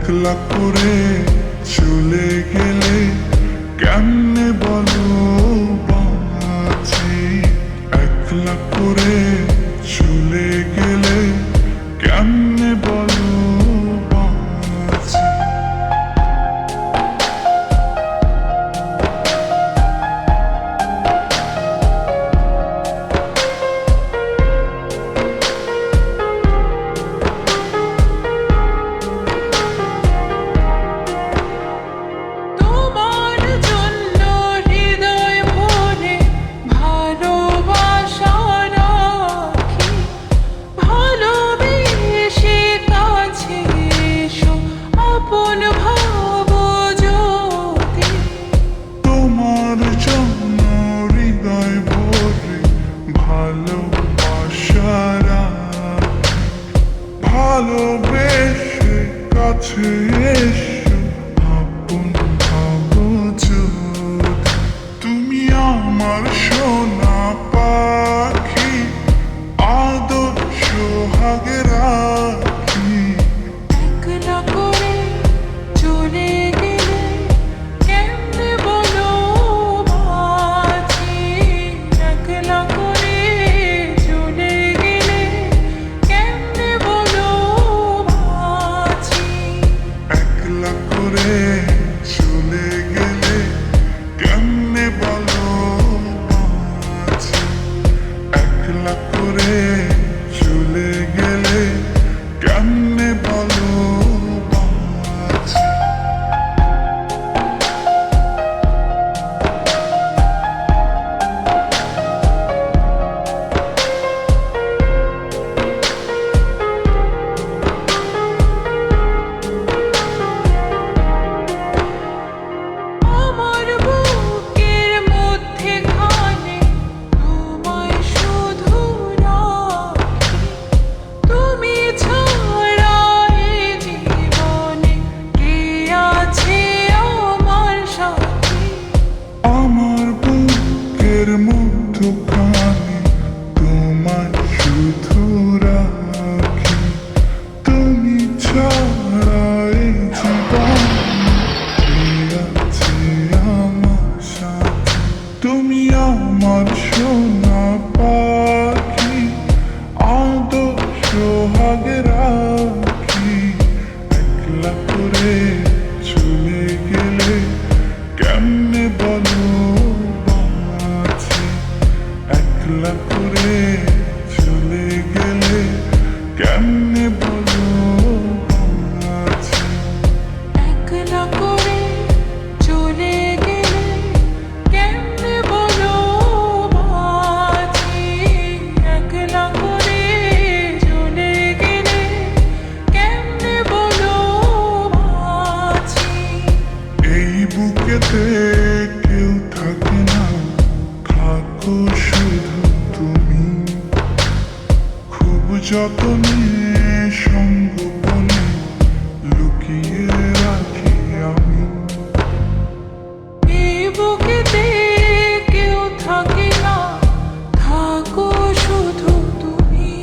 একলা করে চলে গেলে কেমনে বলো বাঁচি। একলা করে চলে গেলে কেমনে বলো বাঁচি। ভালোবেসে কাছে এসো আপন ভাবো যদি। তুমি আমার সোনা পাখি আদর সোহাগে রাখি। একলা করে চলে গেলে কেমনে বলো বাঁচি। একলা করে চলে গেলে কেমনে বলো বাঁচি। একলা করে চলে গেলে কেমনে বলো বাঁচি। একলা করে চলে গেলে কেমনে বলো বাঁচি। মধ্যখানে তোমায় শুধু রাখি। তুমি ছাড়া এই জীবনে আছে আমার সাথে। তুমি আমার সোনা পাখি আদর সোহাগে রাখি। একলা করে চলে গেলে কেমনে বলো বাঁচি। একলা করে চলে গেলে কেমনে বলো বাঁচি। একলা করে চলে গেলে কেমনে বলো বাঁচি। একলা করে চলে গেলে কেমনে বলো বাঁচি। এই বুকেতে কেউ থাকে না থাকো শুধু তুমি। খুব যতনে সঙ্গোপনে লুকিয়ে রাখি আমি। এই বুকেতে কেউ থাকে না থাকো শুধু তুমি।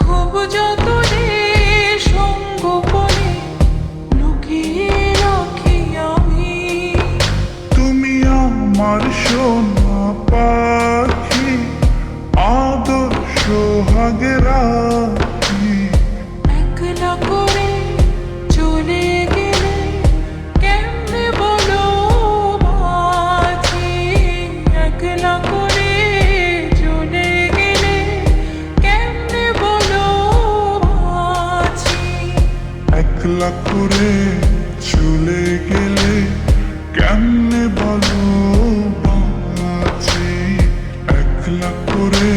খুব যতনে সঙ্গোপনে লুকিয়ে রাখি আমি। তুমি আমার সোনা পাখি আদর সোহাগে রাখি। একলা করে চলে গেলে কেমনে বলো বাঁচি। একলা করে চলে গেলে কেমনে বলো বাঁচি। একলা করে চলে গেলে কেমনে বলো বাঁচি। একলা করে